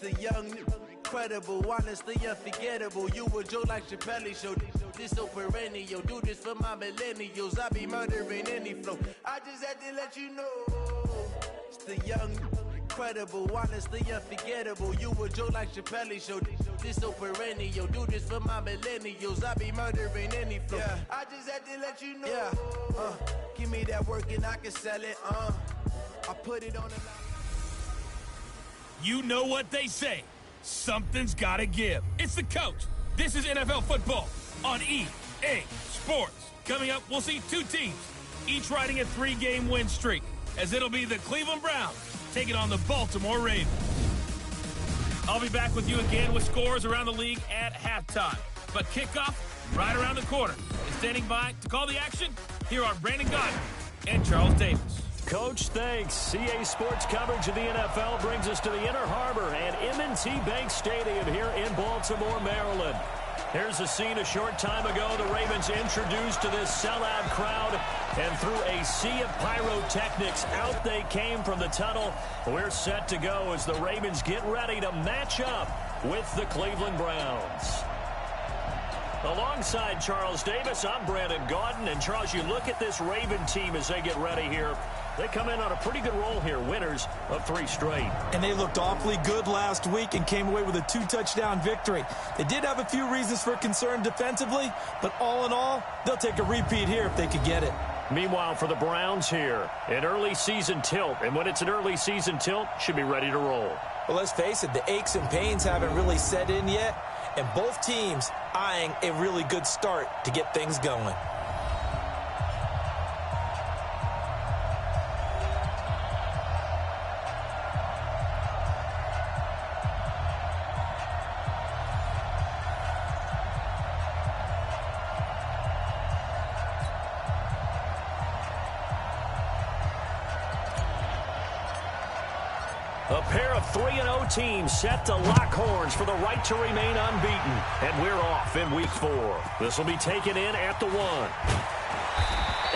The young, incredible, honestly unforgettable. You a joke like Chappelle Show. This so perennial. Do this for my millennials. I be murdering any flow. I just had to let you know. It's the young, incredible, honestly unforgettable. You a joke like Chappelle Show. This so perennial. Do this for my millennials. I be murdering any flow. Yeah. I just had to let you know. Yeah. Give me that work and I can sell it. I put it on the line. You know what they say. Something's got to give. It's the coach. This is NFL football on EA Sports. Coming up, we'll see two teams, each riding a 3-game win streak, as it'll be the Cleveland Browns taking on the Baltimore Ravens. I'll be back with you again with scores around the league at halftime. But kickoff right around the corner. And standing by to call the action, here are Brandon Gardner and Charles Davis. Coach, thanks. CA Sports coverage of the NFL brings us to the Inner Harbor and M&T Bank Stadium here in Baltimore, Maryland. Here's a scene a short time ago. The Ravens introduced to this sellout crowd, and through a sea of pyrotechnics, out they came from the tunnel. We're set to go as the Ravens get ready to match up with the Cleveland Browns. Alongside Charles Davis, I'm Brandon Gaudin. And Charles, you look at this Raven team as they get ready here. They come in on a pretty good roll here, winners of 3 straight. And they looked awfully good last week and came away with a 2-touchdown victory. They did have a few reasons for concern defensively, but all in all, they'll take a repeat here if they could get it. Meanwhile, for the Browns here, an early season tilt. And when it's an early season tilt, should be ready to roll. Well, let's face it, the aches and pains haven't really set in yet, and both teams eyeing a really good start to get things going. A pair of 3-0 teams set to lock horns for the right to remain unbeaten. And we're off in week 4. This will be taken in at the 1.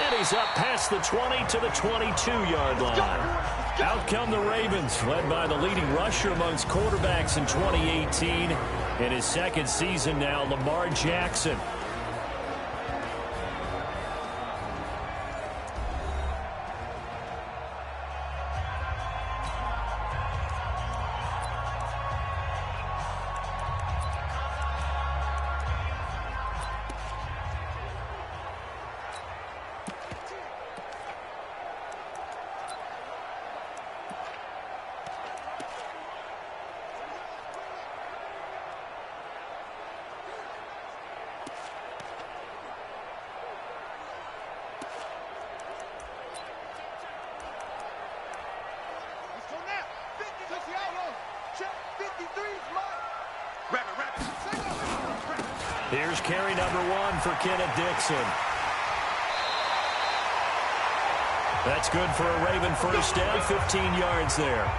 And he's up past the 20 to the 22-yard line. Out come the Ravens, led by the leading rusher amongst quarterbacks in 2018. In his second season now, Lamar Jackson. Here's carry number 1 for Kenneth Dixon. That's good for a Raven first down, 15 yards there.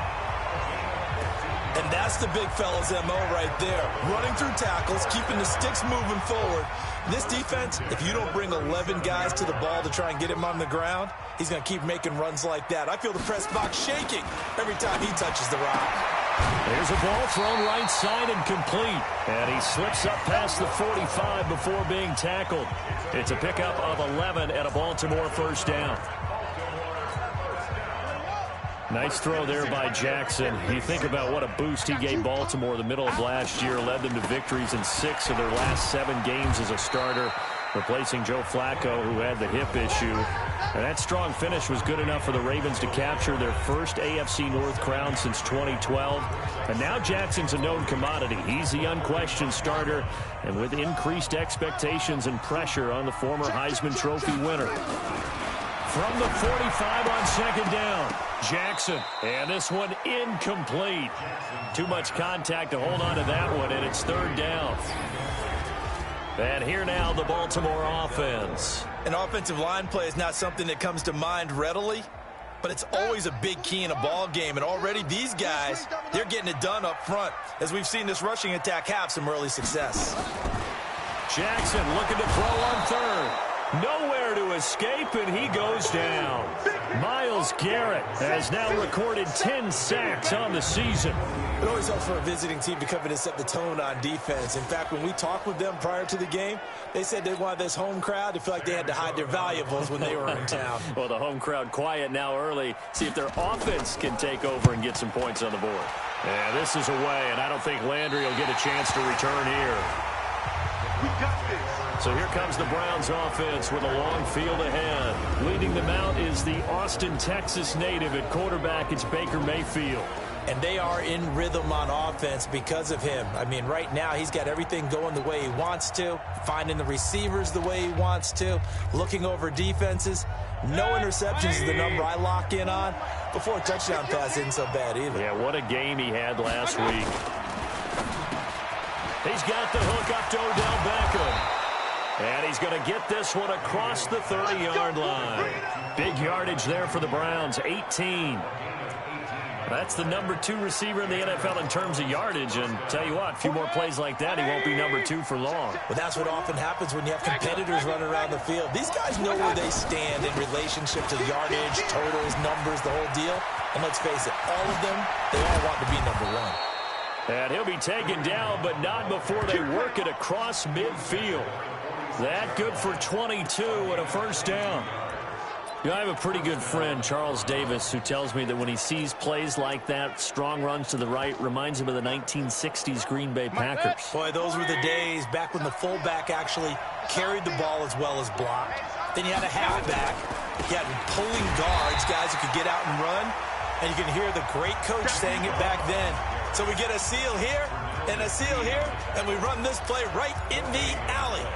And that's the big fella's MO right there. Running through tackles, keeping the sticks moving forward. This defense, if you don't bring 11 guys to the ball to try and get him on the ground, he's going to keep making runs like that. I feel the press box shaking every time he touches the rock. There's a ball thrown right side and complete. And he slips up past the 45 before being tackled. It's a pickup of 11 and a Baltimore first down. Nice throw there by Jackson. You think about what a boost he gave Baltimore the middle of last year. Led them to victories in 6 of their last 7 games as a starter, replacing Joe Flacco, who had the hip issue. And that strong finish was good enough for the Ravens to capture their first AFC North crown since 2012. And now Jackson's a known commodity. He's the unquestioned starter, and with increased expectations and pressure on the former Heisman Trophy winner. From the 45 on second down, Jackson. And this one incomplete. Too much contact to hold on to that one, and it's third down. And here now, the Baltimore offense. An offensive line play is not something that comes to mind readily, but it's always a big key in a ball game. And already these guys, they're getting it done up front, as we've seen this rushing attack have some early success. Jackson looking to throw on third. Nowhere to escape, and he goes down. Myles Garrett has now recorded 10 sacks on the season. It always helps for a visiting team to come in and set the tone on defense. In fact, when we talked with them prior to the game, they said they wanted this home crowd to feel like they had to hide their valuables when they were in town. Well, the home crowd quiet now early. See if their offense can take over and get some points on the board. Yeah, this is away, and I don't think Landry will get a chance to return here. We got this. So here comes the Browns offense with a long field ahead. Leading them out is the Austin, Texas native. At quarterback, it's Baker Mayfield. And they are in rhythm on offense because of him. I mean, right now, he's got everything going the way he wants to, finding the receivers the way he wants to, looking over defenses. No interceptions is the number I lock in on. Before a touchdown pass isn't so bad either. Yeah, what a game he had last week. He's got the hook up to Odell Beckham. And he's going to get this one across the 30-yard line. Big yardage there for the Browns, 18. That's the number 2 receiver in the NFL in terms of yardage. And tell you what, a few more plays like that, he won't be number 2 for long. Well, that's what often happens when you have competitors running around the field. These guys know where they stand in relationship to yardage, totals, numbers, the whole deal. And let's face it, all of them, they all want to be number 1. And he'll be taken down, but not before they work it across midfield. That good for 22 and a first down. You know, I have a pretty good friend, Charles Davis, who tells me that when he sees plays like that, strong runs to the right, reminds him of the 1960s Green Bay Packers. Boy, those were the days back when the fullback actually carried the ball as well as blocked. Then you had a halfback. You had pulling guards, guys who could get out and run. And you can hear the great coach saying it back then. So we get a seal here and a seal here, and we run this play right in the alley.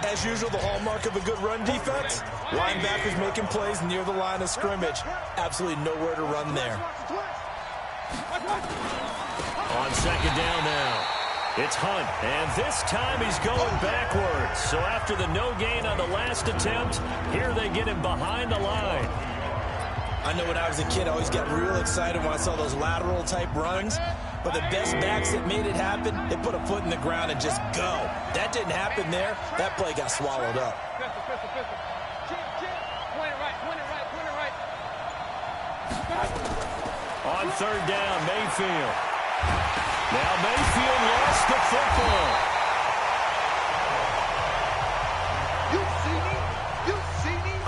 As usual, the hallmark of a good run defense, linebackers making plays near the line of scrimmage. Absolutely nowhere to run there. On second down now, it's Hunt, and this time he's going backwards. So after the no gain on the last attempt, here they get him behind the line. I know when I was a kid, I always got real excited when I saw those lateral-type runs. But the best backs that made it happen, they put a foot in the ground and just go. That didn't happen there. That play got swallowed up. On third down, Mayfield. Now Mayfield lost the football.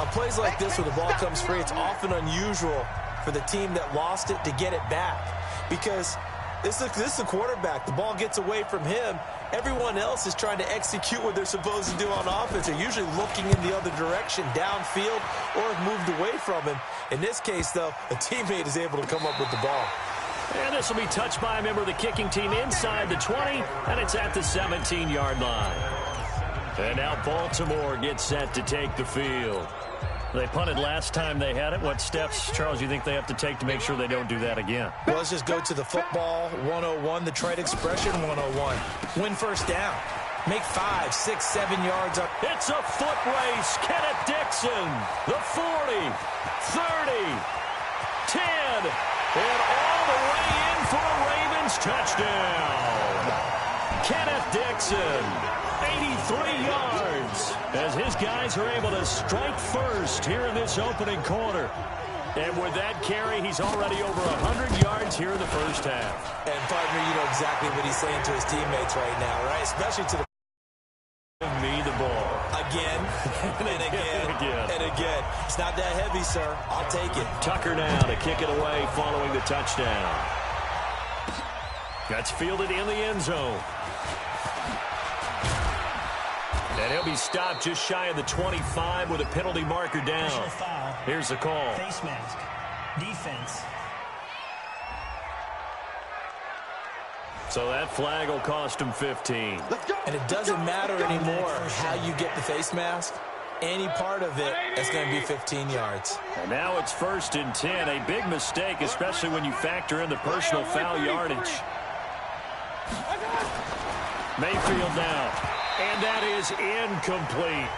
On plays like this where the ball comes free, it's often unusual for the team that lost it to get it back. Because this is the quarterback. The ball gets away from him. Everyone else is trying to execute what they're supposed to do on offense. They're usually looking in the other direction, downfield, or have moved away from him. In this case, though, a teammate is able to come up with the ball. And this will be touched by a member of the kicking team inside the 20, and it's at the 17-yard line. And now Baltimore gets set to take the field. They punted last time they had it. What steps, Charles, you think they have to take to make sure they don't do that again? Well, let's just go to the football 101, the trade expression 101. Win first down. Make 5, 6, 7 yards up. It's a foot race. Kenneth Dixon, the 40, 30, 10, and all the way in for a Ravens touchdown. Kenneth Dixon, 83 yards, as his guys are able to strike first here in this opening quarter. And with that carry, he's already over 100 yards here in the first half. And, partner, you know exactly what he's saying to his teammates right now, right? Especially to the... Give me the ball. Again, and again, and again. It's not that heavy, sir. I'll take it. Tucker now to kick it away following the touchdown. That's fielded in the end zone. And he'll be stopped just shy of the 25 with a penalty marker down. Here's the call. Face mask. Defense. So that flag will cost him 15. And it doesn't matter anymore how you get the face mask. Any part of it, that's going to be 15 yards. And now it's 1st and 10. A big mistake, especially when you factor in the personal foul yardage. Mayfield now. And that is incomplete.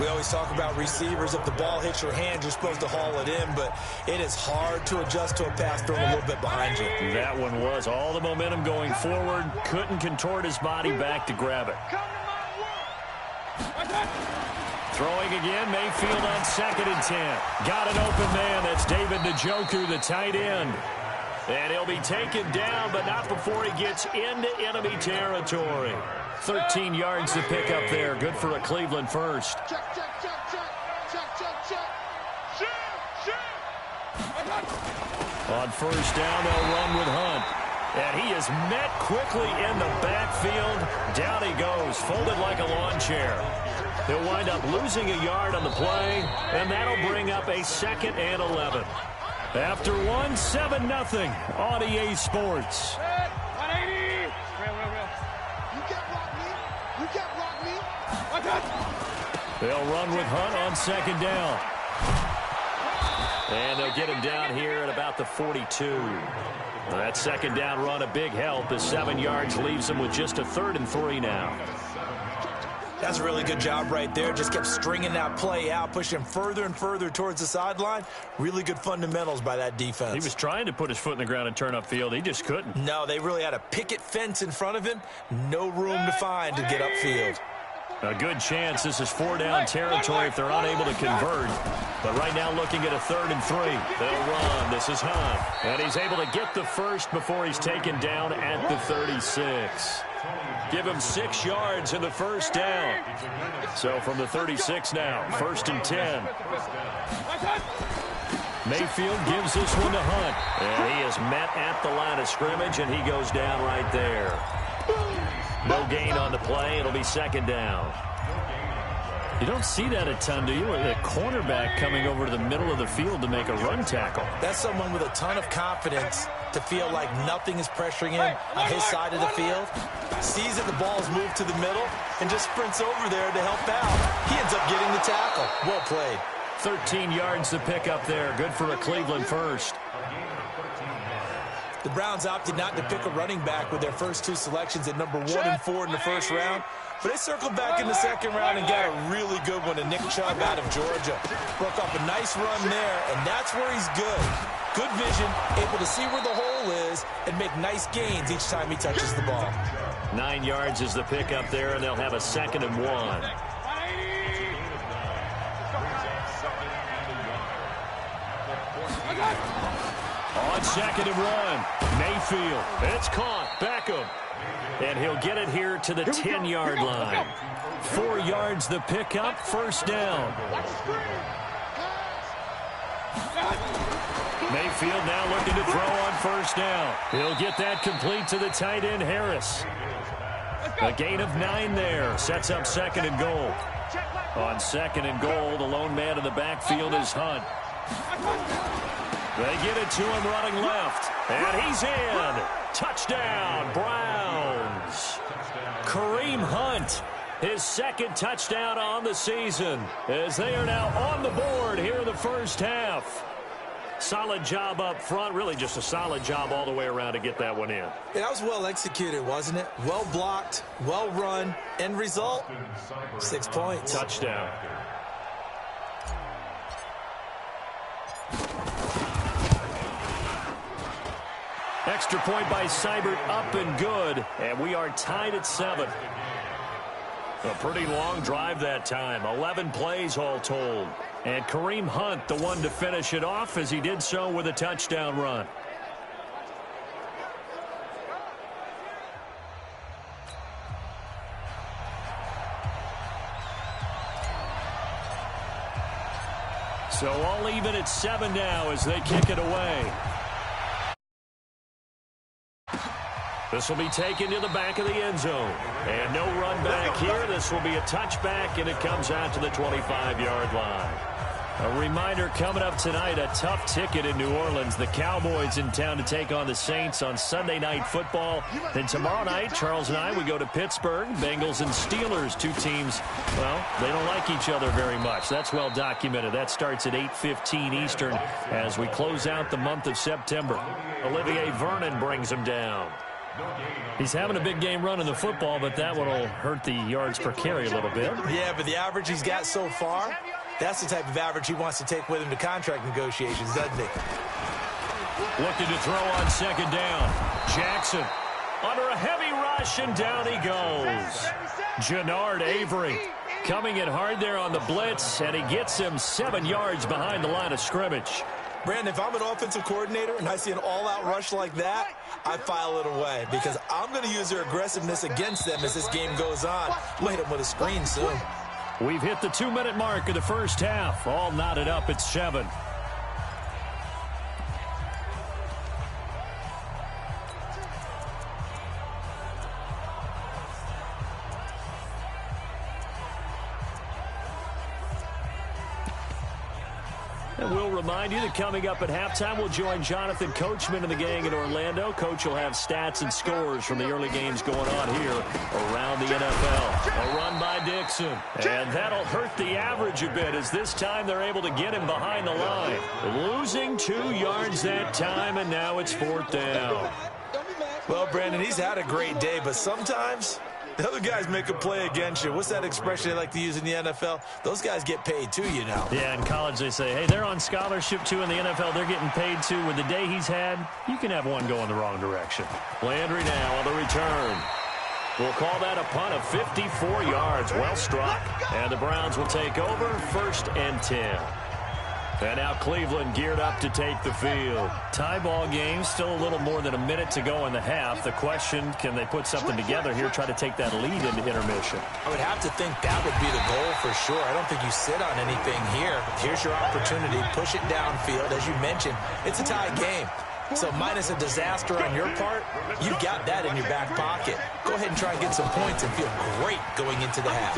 We always talk about receivers. If the ball hits your hand, you're supposed to haul it in, but it is hard to adjust to a pass thrown a little bit behind you. That one was all the momentum going forward. Couldn't contort his body back to grab it. Throwing again, Mayfield on 2nd and 10. Got an open man. That's David Njoku, the tight end. And he'll be taken down, but not before he gets into enemy territory. 13 yards to pick up there. Good for a Cleveland first. Check, check, check, check. Check, check, check. On first down, they'll run with Hunt. And he is met quickly in the backfield. Down he goes, folded like a lawn chair. He'll wind up losing a yard on the play, and that'll bring up a 2nd and 11. After 7-0 on EA Sports. 180. Real. You can't rock me. You can't rock me. They'll run with Hunt on 2nd down. And they'll get him down here at about the 42. That 2nd down run a big help as 7 yards leaves him with just a 3rd and 3 now. That's a really good job right there. Just kept stringing that play out, pushing him further and further towards the sideline. Really good fundamentals by that defense. He was trying to put his foot in the ground and turn upfield. He just couldn't. No, they really had a picket fence in front of him. No room to find to get upfield. A good chance this is 4-down territory if they're unable to convert. But right now looking at a 3rd and 3. They'll run. This is Hunt. And he's able to get the first before he's taken down at the 36. Give him 6 yards in the first down. So from the 36 now, 1st and 10. Mayfield gives this one to Hunt. And he is met at the line of scrimmage, and he goes down right there. No gain on the play. It'll be 2nd down. You don't see that a ton, do you? A cornerback coming over to the middle of the field to make a run tackle. That's someone with a ton of confidence to feel like nothing is pressuring him on his side of the field. Sees that the ball's moved to the middle and just sprints over there to help out. He ends up getting the tackle. Well played. 13 yards to pick up there. Good for a Cleveland first. The Browns opted not to pick a running back with their first 2 selections at number 1 and 4 in the first round. But they circled back in the 2nd round and got a really good one to Nick Chubb out of Georgia. Broke up a nice run there, and that's where he's good. Good vision, able to see where the hole is, and make nice gains each time he touches the ball. 9 yards is the pickup there, and they'll have a 2nd and 1. On 2nd and 1, Mayfield. It's caught. Beckham. And he'll get it here to the 10-yard line. 4 yards the pickup, 1st down. Mayfield now looking to throw on 1st down. He'll get that complete to the tight end, Harris. A gain of 9 there. Sets up 2nd and goal. On 2nd and goal, the lone man in the backfield is Hunt. They get it to him running left. And he's in. Touchdown, Browns. Kareem Hunt, his 2nd touchdown on the season, as they are now on the board here in the first half. Solid job up front, really just a solid job all the way around to get that one in. Yeah, that was well executed, wasn't it? Well blocked, well run, end result, 6 points. Touchdown. Extra point by Seibert, up and good, and we are tied at 7. A pretty long drive that time, 11 plays all told. And Kareem Hunt, the one to finish it off, as he did so with a touchdown run. So all even at 7 now as they kick it away. This will be taken to the back of the end zone. And no run back here. This will be a touchback, and it comes out to the 25-yard line. A reminder coming up tonight, a tough ticket in New Orleans. The Cowboys in town to take on the Saints on Sunday Night Football. Then tomorrow night, Charles and I, we go to Pittsburgh. Bengals and Steelers, 2 teams, well, they don't like each other very much. That's well documented. That starts at 8:15 Eastern as we close out the month of September. Olivier Vernon brings them down. He's having a big game running the football, but that one will hurt the yards per carry a little bit. Yeah, but the average he's got so far, that's the type of average he wants to take with him to contract negotiations, doesn't he? Looking to throw on 2nd down. Jackson under a heavy rush, and down he goes. Jannard Avery coming in hard there on the blitz, and he gets him 7 yards behind the line of scrimmage. Brandon, if I'm an offensive coordinator and I see an all-out rush like that, I file it away because I'm going to use their aggressiveness against them as this game goes on. We'll hit them with a screen soon. We've hit the 2-minute mark of the first half. All knotted up at 7. And we'll remind you that coming up at halftime, we'll join Jonathan Coachman and the gang in Orlando. Coach will have stats and scores from the early games going on here around the NFL. A run by Dixon. And that'll hurt the average a bit as this time they're able to get him behind the line. Losing 2 yards that time, and now it's 4th down. Well, Brandon, he's had a great day, but sometimes the other guys make a play against you. What's that expression they like to use in the NFL? Those guys get paid too, you know. Yeah, in college they say, hey, they're on scholarship too. In the NFL, they're getting paid too. With the day he's had, you can have one go in the wrong direction. Landry now on the return. We'll call that a punt of 54 yards. Well struck. And the Browns will take over 1st and 10. And now Cleveland geared up to take the field. Tie ball game, still a little more than a minute to go in the half. The question, can they put something together here, try to take that lead into intermission? I would have to think that would be the goal for sure. I don't think you sit on anything here. Here's your opportunity. Push it downfield. As you mentioned, it's a tie game. So minus a disaster on your part, you've got that in your back pocket. Go ahead and try and get some points and feel great going into the half.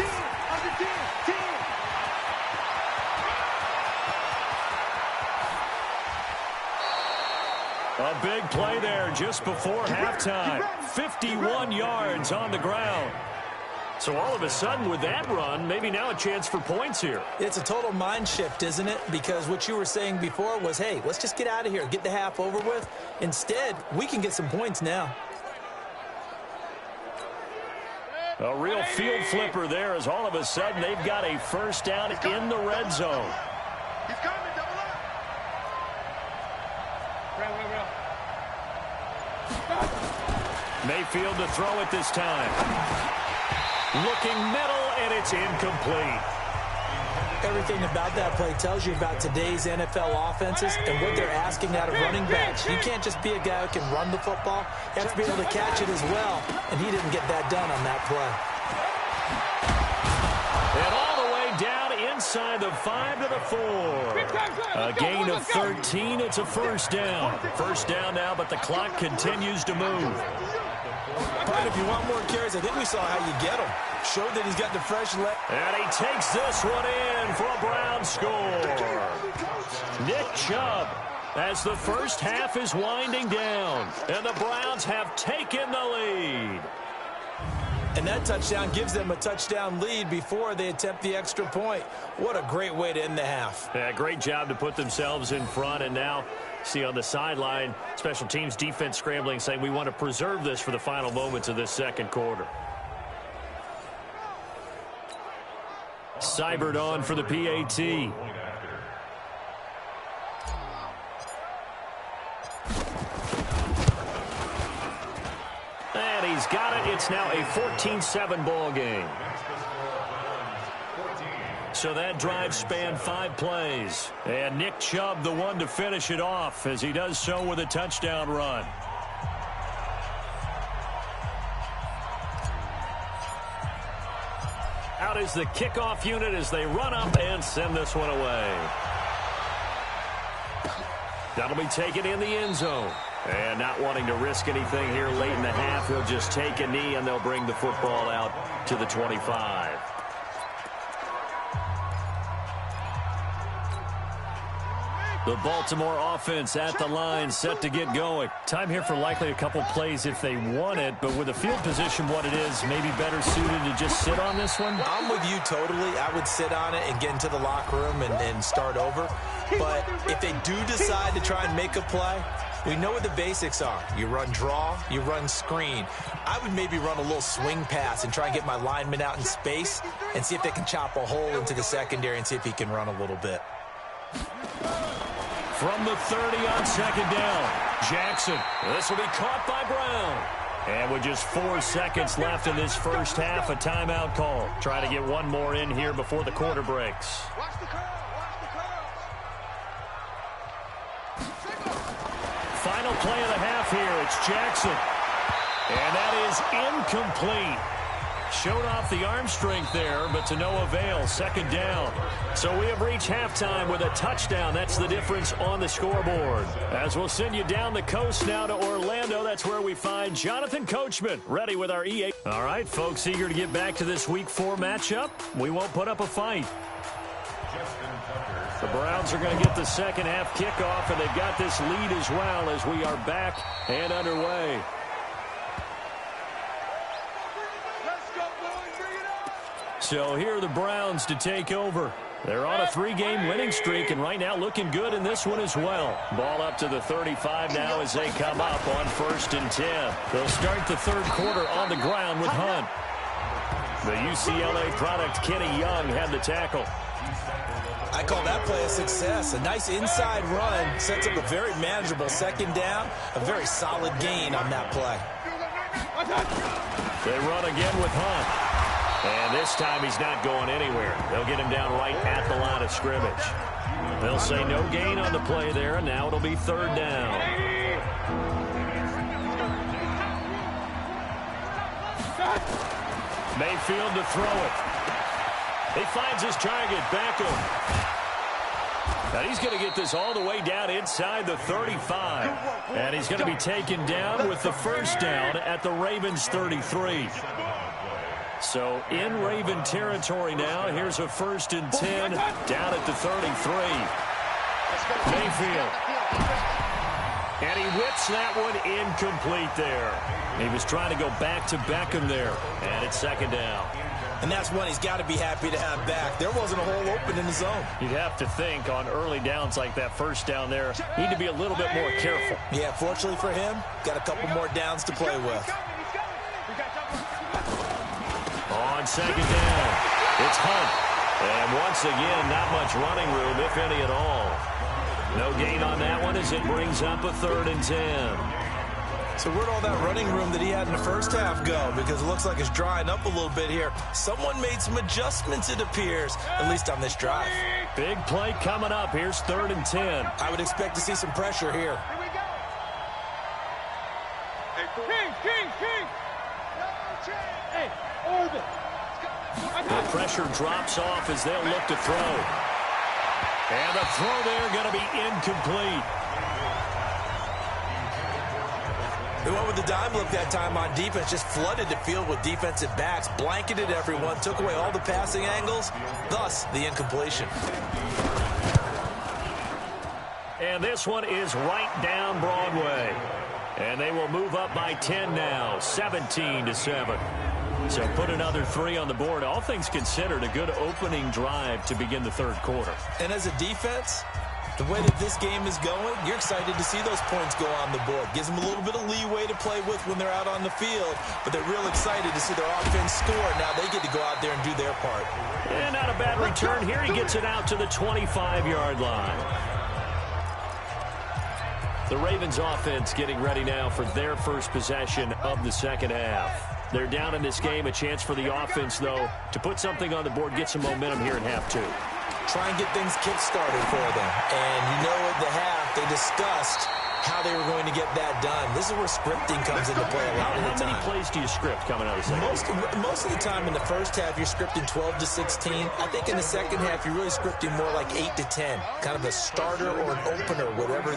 A big play there just before halftime. 51 yards on the ground. So all of a sudden with that run, maybe now a chance for points here. It's a total mind shift, isn't it? Because what you were saying before was, hey, let's just get out of here, get the half over with. Instead, we can get some points now. A real field flipper there as all of a sudden they've got a 1st down in the red zone. He's coming, double up. Mayfield to throw it this time. Looking middle, and it's incomplete. Everything about that play tells you about today's NFL offenses and what they're asking out of running backs. You can't just be a guy who can run the football. You have to be able to catch it as well, and he didn't get that done on that play. And all the way down inside the 5 to the 4. A gain of 13. It's a 1st down. 1st down now, but the clock continues to move. But if you want more carries, I think we saw how you get him. Showed that he's got the fresh leg. And he takes this one in for a Brown score. Nick Chubb, as the first half is winding down, and the Browns have taken the lead. And that touchdown gives them a touchdown lead before they attempt the extra point. What a great way to end the half. Yeah, great job to put themselves in front, and now see on the sideline, special teams defense scrambling, saying we want to preserve this for the final moments of this 2nd quarter. Seibert on for the PAT. And he's got it. It's now a 14-7 ball game. So that drive spanned 5 plays. And Nick Chubb, the one to finish it off, as he does so with a touchdown run. Out is the kickoff unit as they run up and send this one away. That'll be taken in the end zone. And not wanting to risk anything here late in the half, he'll just take a knee and they'll bring the football out to the 25. The Baltimore offense at the line, set to get going. Time here for likely a couple plays if they want it, but with the field position what it is, maybe better suited to just sit on this one? I'm with you totally. I would sit on it and get into the locker room and start over. But if they do decide to try and make a play, we know what the basics are. You run draw, you run screen. I would maybe run a little swing pass and try and get my lineman out in space and see if they can chop a hole into the secondary and see if he can run a little bit. From the 30 on 2nd down, Jackson. This will be caught by Brown. And with just 4 seconds left in this first half, a timeout call. Try to get one more in here before the quarter breaks. Watch the curl. Watch the curl. play of the half here. It's Jackson. And that is incomplete. Showed off the arm strength there, but to no avail. Second down. So we have reached halftime with a touchdown. That's the difference on the scoreboard. As we'll send you down the coast now to Orlando, that's where we find Jonathan Coachman ready with our EA. All right, folks, eager to get back to this Week 4 matchup. We won't put up a fight. The Browns are going to get the second half kickoff, and they've got this lead as well as we are back and underway. So here are the Browns to take over. They're on a 3-game winning streak, and right now looking good in this one as well. Ball up to the 35 now as they come up on 1st and 10. They'll start the third quarter on the ground with Hunt. The UCLA product, Kenny Young, had the tackle. I call that play a success. A nice inside run sets up a very manageable second down. A very solid gain on that play. They run again with Hunt. And this time he's not going anywhere. They'll get him down right at the line of scrimmage. They'll say no gain on the play there, and now it'll be third down. Mayfield to throw it. He finds his target, Beckham. And he's going to get this all the way down inside the 35. And he's going to be taken down with the first down at the Ravens 33. So in Raven territory now. Here's a 1st and 10 down at the 33. Mayfield. And he whips that one incomplete there. He was trying to go back to Beckham there. And it's second down. And that's one he's got to be happy to have back. There wasn't a hole open in the zone. You'd have to think on early downs like that first down there, need to be a little bit more careful. Yeah, fortunately for him, got a couple more downs to play with. On second down, it's Hunt. And once again, not much running room, if any at all. No gain on that one as it brings up a 3rd and 10. So where'd all that running room that he had in the first half go? Because it looks like it's drying up a little bit here. Someone made some adjustments, it appears, at least on this drive. Big play coming up. Here's 3rd and 10. I would expect to see some pressure here. The pressure drops off as they'll look to throw. And the throw there going to be incomplete. They went with the dime look that time on defense, just flooded the field with defensive backs, blanketed everyone, took away all the passing angles, thus the incompletion. And this one is right down Broadway. And they will move up by 10 now, 17-7. So put another 3 on the board. All things considered, a good opening drive to begin the third quarter. And as a defense, the way that this game is going, you're excited to see those points go on the board. Gives them a little bit of leeway to play with when they're out on the field, but they're real excited to see their offense score. Now they get to go out there and do their part. And not a bad return here. He gets it out to the 25-yard line. The Ravens offense getting ready now for their first possession of the second half. They're down in this game. A chance for the offense, though, to put something on the board, get some momentum here in half 2. Try and get things kick-started for them. And you know at the half, they discussed how they were going to get that done. This is where scripting comes into play a lot of the time. How many plays do you script coming out of the second? Most of the time in the first half, you're scripting 12 to 16. I think in the second half, you're really scripting more like 8 to 10. Kind of a starter or an opener, whatever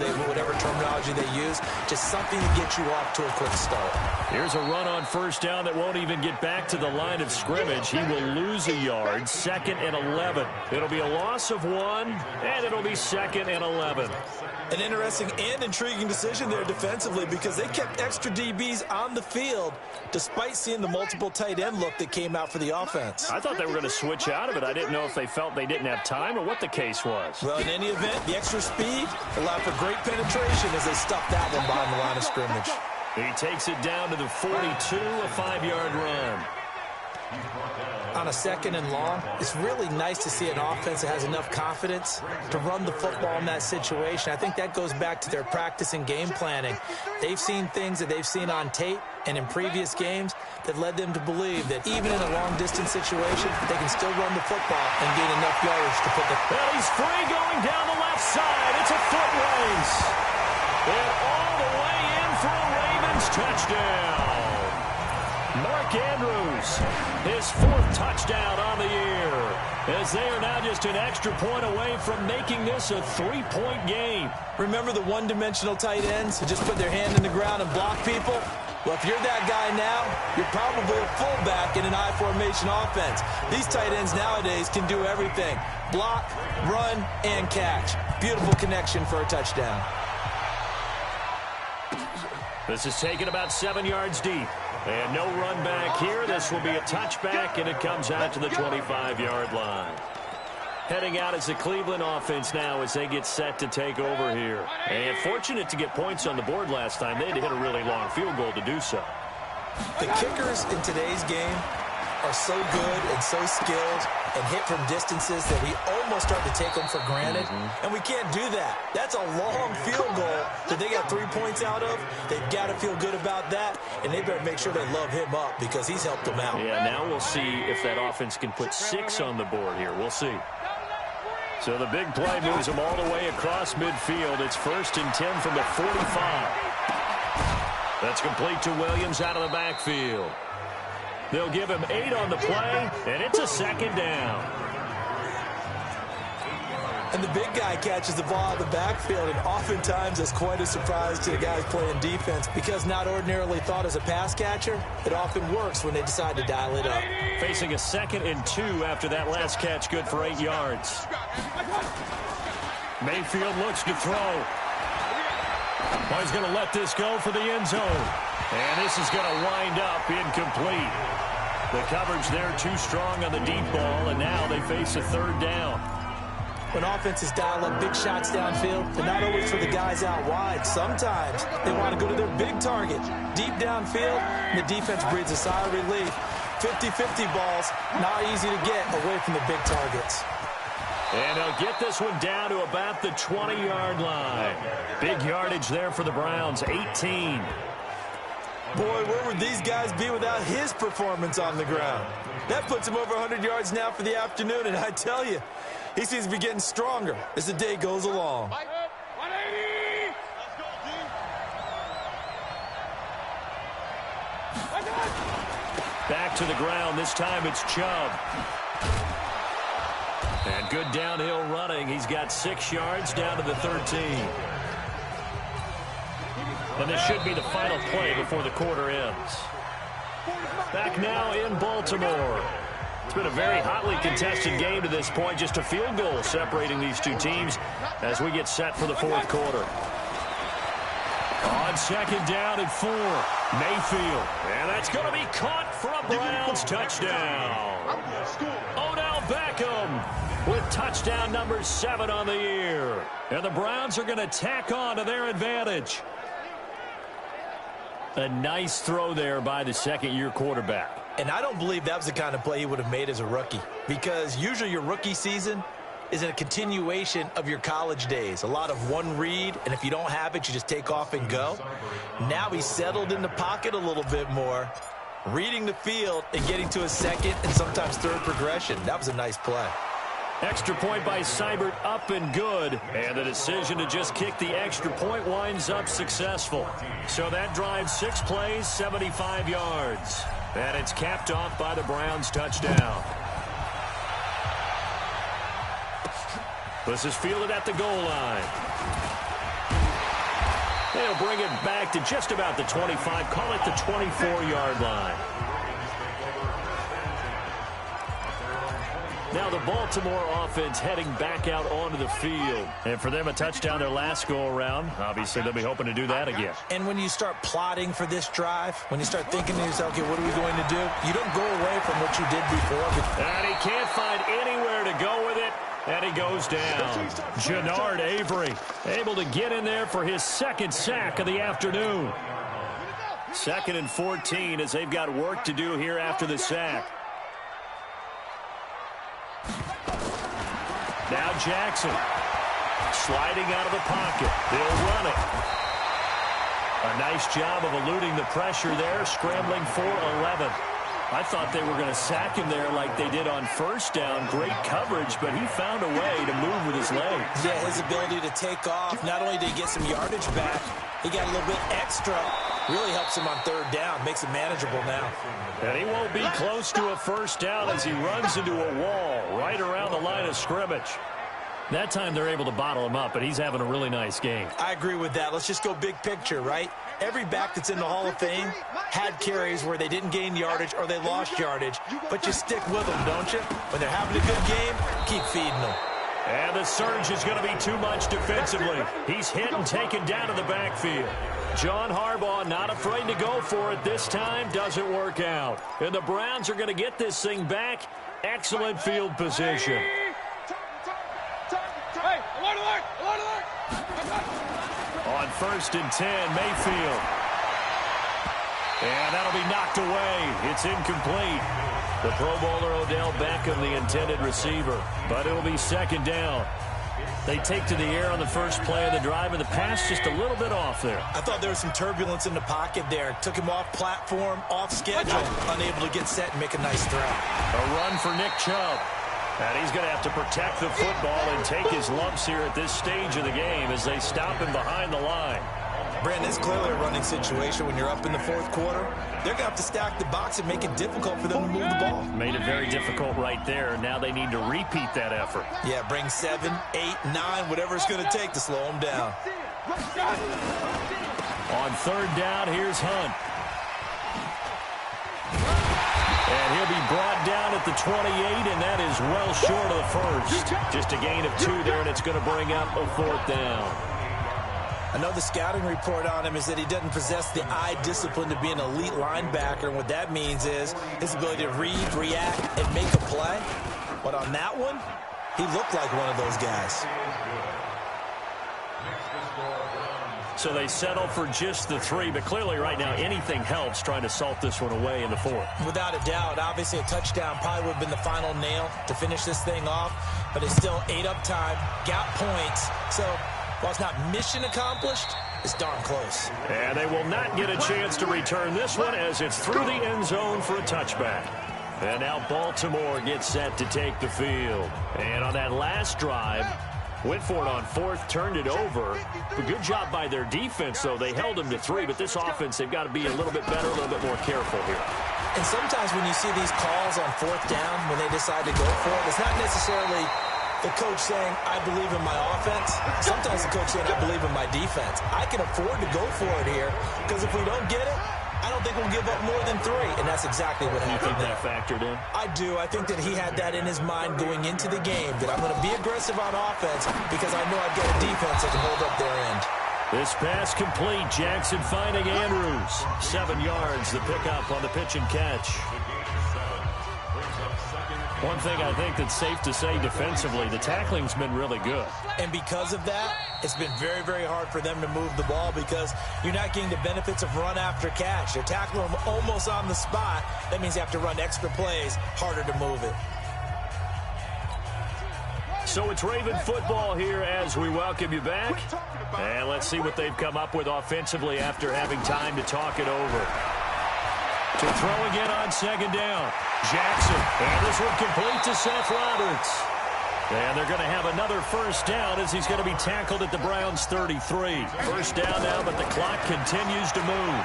terminology they use. Just something to get you off to a quick start. Here's a run on first down that won't even get back to the line of scrimmage. He will lose a yard. 2nd and 11. It'll be a loss of 1, and it'll be 2nd and 11. An interesting and intriguing decision there defensively because they kept extra DBs on the field despite seeing the multiple tight end look that came out for the offense. I thought they were going to switch out of it. I didn't know if they felt they didn't have time or what the case was. Well, in any event, the extra speed allowed for great penetration as they stuffed that one behind the line of scrimmage. He takes it down to the 42, a 5-yard run. On a 2nd and long, it's really nice to see an offense that has enough confidence to run the football in that situation. I think that goes back to their practice and game planning. They've seen things that they've seen on tape and in previous games that led them to believe that even in a long-distance situation, they can still run the football and gain enough yardage to put the... Well, he's free going down the left side. It's a foot race. And all the way Browns touchdown. Mark Andrews, his 4th touchdown on the year, as they are now just an extra point away from making this a 3-point game. Remember the one-dimensional tight ends who just put their hand in the ground and block people? Well, if you're that guy now, you're probably a fullback in an I formation offense. These tight ends nowadays can do everything: block, run, and catch. Beautiful connection for a touchdown. This is taken about 7 yards deep. And no run back here. This will be a touchback, and it comes out to the 25-yard line. Heading out is the Cleveland offense now as they get set to take over here. And fortunate to get points on the board last time. They had to hit a really long field goal to do so. The kickers in today's game are so good and so skilled and hit from distances that we almost start to take them for granted. And we can't do that. That's a long field goal that they got 3 points out of. They've got to feel good about that, and they better make sure they love him up because he's helped them out. Yeah, now we'll see if that offense can put 6 on the board here. We'll see. So the big play moves them all the way across midfield. It's 1st and 10 from the 45. That's complete to Williams out of the backfield. They'll give him 8 on the play, and it's a 2nd down. And the big guy catches the ball out of the backfield, and oftentimes that's quite a surprise to the guys playing defense because not ordinarily thought as a pass catcher, it often works when they decide to dial it up. Facing a 2nd and 2 after that last catch, good for 8 yards. Mayfield looks to throw. Well, he's going to let this go for the end zone. And this is going to wind up incomplete. The coverage there too strong on the deep ball, and now they face a 3rd down. When offenses dial up big shots downfield, they're not always for the guys out wide. Sometimes they want to go to their big target. Deep downfield, and the defense breathes a sigh of relief. 50-50 balls, not easy to get away from the big targets. And they'll get this one down to about the 20-yard line. Big yardage there for the Browns, 18. Boy, where would these guys be without his performance on the ground? That puts him over 100 yards now for the afternoon, and I tell you, he seems to be getting stronger as the day goes along. Back to the ground. This time it's Chubb. And good downhill running. He's got 6 yards down to the 13. And this should be the final play before the quarter ends. Back now in Baltimore. It's been a very hotly contested game to this point. Just a field goal separating these two teams as we get set for the 4th quarter. On 2nd down and 4, Mayfield. And that's going to be caught for a Browns touchdown. Odell Beckham with touchdown number 7 on the year. And the Browns are going to tack on to their advantage. A nice throw there by the 2nd-year quarterback. And I don't believe that was the kind of play he would have made as a rookie, because usually your rookie season is a continuation of your college days. A lot of one read, and if you don't have it, you just take off and go. Now he's settled in the pocket a little bit more, reading the field and getting to a 2nd and sometimes 3rd progression. That was a nice play. Extra point by Seibert, up and good. And the decision to just kick the extra point winds up successful. So that drives 6 plays, 75 yards. And it's capped off by the Browns touchdown. This is fielded at the goal line. They'll bring it back to just about the 25, call it the 24-yard line. Now the Baltimore offense heading back out onto the field. And for them, a touchdown their last go-around. Obviously, they'll be hoping to do that again. And when you start plotting for this drive, when you start thinking to yourself, okay, what are we going to do? You don't go away from what you did before. And he can't find anywhere to go with it. And he goes down. Jannard Avery able to get in there for his 2nd sack of the afternoon. 2nd and 14 as they've got work to do here after the sack. Now Jackson sliding out of the pocket. They'll run it. A nice job of eluding the pressure there, scrambling for 11. I thought they were going to sack him there like they did on 1st down. Great coverage, but he found a way to move with his legs. Yeah, his ability to take off. Not only did he get some yardage back, he got a little bit extra Really helps him on third down. Makes it manageable now. And he won't be close to a first down as he runs into a wall right around the line of scrimmage. That time they're able to bottle him up, but he's having a really nice game. I agree with that. Let's just go big picture, right? Every back that's in the Hall of Fame had carries where they didn't gain yardage or they lost yardage, but you stick with them, don't you? When they're having a good game, keep feeding them. And the surge is going to be too much defensively. He's hit and taken down to the backfield. John Harbaugh not afraid to go for it this time. Doesn't work out. And the Browns are going to get this thing back. Excellent field position. On 1st and 10, Mayfield. And that'll be knocked away. It's incomplete. The Pro Bowler Odell Beckham, the intended receiver. But it'll be 2nd down. They take to the air on the first play of the drive, and the pass just a little bit off there. I thought there was some turbulence in the pocket there. Took him off platform, off schedule, unable to get set and make a nice throw. A run for Nick Chubb. And he's going to have to protect the football and take his lumps here at this stage of the game as they stop him behind the line. Brandon, it's clearly a running situation when you're up in the 4th quarter. They're going to have to stack the box and make it difficult for them to move the ball. Made it very difficult right there. Now they need to repeat that effort. Yeah, bring 7, 8, 9, whatever it's going to take to slow them down. On 3rd down, here's Hunt. And he'll be brought down at the 28, and that is well short of the first. Just a gain of 2 there, and it's going to bring up a 4th down. I know the scouting report on him is that he doesn't possess the eye discipline to be an elite linebacker, and what that means is his ability to read, react, and make a play. But on that one, he looked like one of those guys. So they settle for just the 3, but clearly right now anything helps trying to salt this one away in the 4th. Without a doubt, obviously a touchdown probably would have been the final nail to finish this thing off, but it's still ate up time, got points, so while it's not mission accomplished, it's darn close. And they will not get a chance to return this one as it's through the end zone for a touchback. And now Baltimore gets set to take the field. And on that last drive, went for it on 4th, turned it over. A good job by their defense, though. They held them to 3, but this offense, they've got to be a little bit better, a little bit more careful here. And sometimes when you see these calls on 4th down, when they decide to go for it, it's not necessarily the coach saying, I believe in my offense. Sometimes the coach saying, I believe in my defense. I can afford to go for it here because if we don't get it, I don't think we'll give up more than 3. And that's exactly what happened there. You think that factored in? I do. I think that he had that in his mind going into the game, that I'm going to be aggressive on offense because I know I've got a defense that can hold up their end. This pass complete. Jackson finding Andrews. 7 yards, the pickup on the pitch and catch. One thing I think that's safe to say defensively, the tackling's been really good. And because of that, it's been very, very hard for them to move the ball because you're not getting the benefits of run after catch. You're tackling them almost on the spot. That means you have to run extra plays, harder to move it. So it's Raven football here as we welcome you back. And let's see what they've come up with offensively after having time to talk it over. To throw again on 2nd down. Jackson. And this one complete to Seth Roberts. And they're going to have another 1st down as he's going to be tackled at the Browns' 33. 1st down now, but the clock continues to move.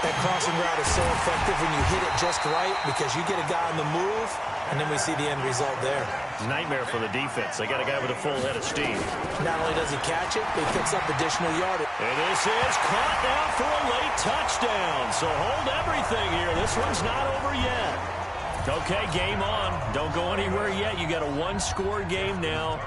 That crossing route is so effective when you hit it just right because you get a guy on the move, and then we see the end result there. Nightmare for the defense. They got a guy with a full head of steam. Not only does he catch it, he picks up additional yardage. And this is caught now for a late touchdown. So hold everything here. This one's not over yet. Okay, game on. Don't go anywhere yet. You got a 1-score game now.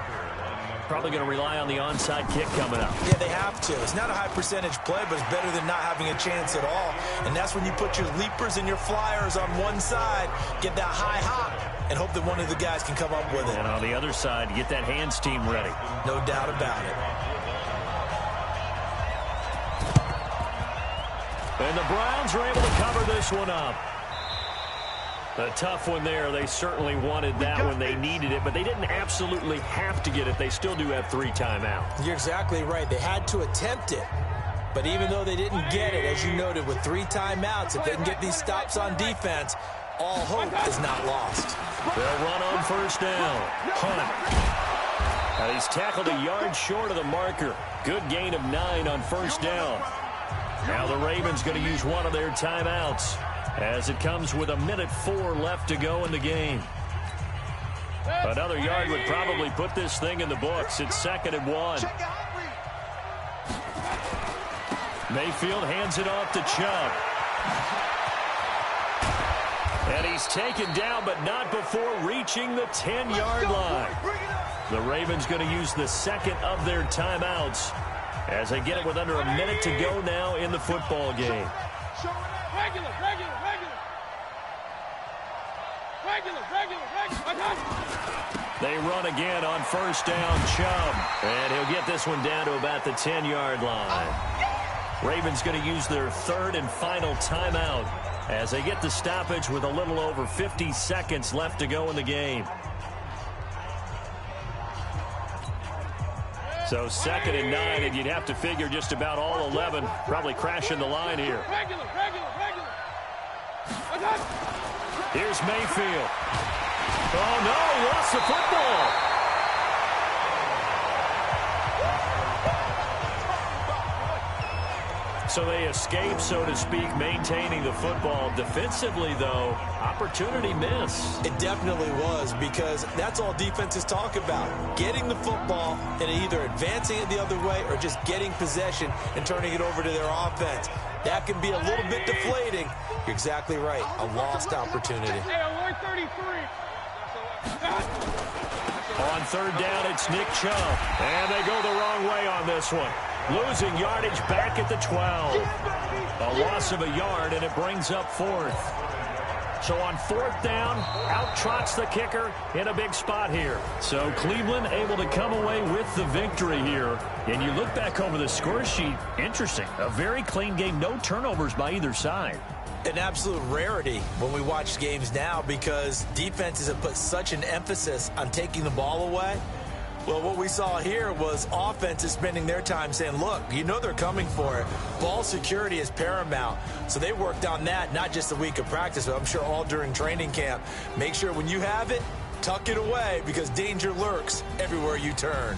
Probably going to rely on the onside kick coming up. Yeah, they have to. It's not a high percentage play, but it's better than not having a chance at all. And that's when you put your leapers and your flyers on one side, get that high hop, and hope that one of the guys can come up with it. And on the other side, get that hands team ready. No doubt about it. And the Browns are able to cover this one up. A tough one there. They certainly wanted that when they needed it, but they didn't absolutely have to get it. They still do have 3 timeouts. You're exactly right. They had to attempt it. But even though they didn't get it, as you noted, with 3 timeouts, if they can get these stops on defense, all hope is not lost. They'll run on 1st down. Hunt. And he's tackled a yard short of the marker. Good gain of 9 on 1st down. Now the Ravens going to use one of their timeouts as it comes with 1:04 left to go in the game. Another yard would probably put this thing in the books. It's 2nd and 1. Mayfield hands it off to Chubb. And he's taken down, but not before reaching the 10-yard line. The Ravens going to use the second of their timeouts as they get it with under a minute to go now in the football game. They run again on 1st down, Chubb. And he'll get this one down to about the 10-yard line. Ravens going to use their 3rd and final timeout as they get the stoppage with a little over 50 seconds left to go in the game. So 2nd and 9, and you'd have to figure just about all 11 probably crashing the line here. Here's Mayfield. Oh, no, he lost the football. So they escape, so to speak, maintaining the football. Defensively, though, opportunity miss. It definitely was, because that's all defenses talk about. Getting the football and either advancing it the other way or just getting possession and turning it over to their offense. That can be a little bit deflating. You're exactly right. A lost opportunity. On 3rd down, it's Nick Chubb. And they go the wrong way on this one. Losing yardage back at the 12. A loss of a yard, and it brings up 4th. So on 4th down, out trots the kicker in a big spot here. So Cleveland able to come away with the victory here. And you look back over the score sheet, interesting. A very clean game, no turnovers by either side. An absolute rarity when we watch games now, because defenses have put such an emphasis on taking the ball away. Well, what we saw here was offenses spending their time saying, look, you know they're coming for it. Ball security is paramount. So they worked on that, not just a week of practice, but I'm sure all during training camp. Make sure when you have it, tuck it away, because danger lurks everywhere you turn.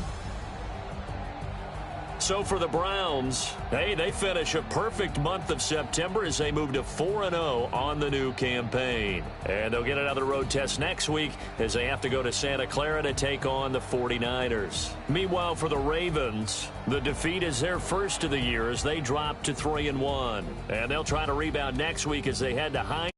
So for the Browns, hey, they finish a perfect month of September as they move to 4-0 on the new campaign. And they'll get another road test next week as they have to go to Santa Clara to take on the 49ers. Meanwhile, for the Ravens, the defeat is their first of the year as they drop to 3-1. And they'll try to rebound next week as they head to High.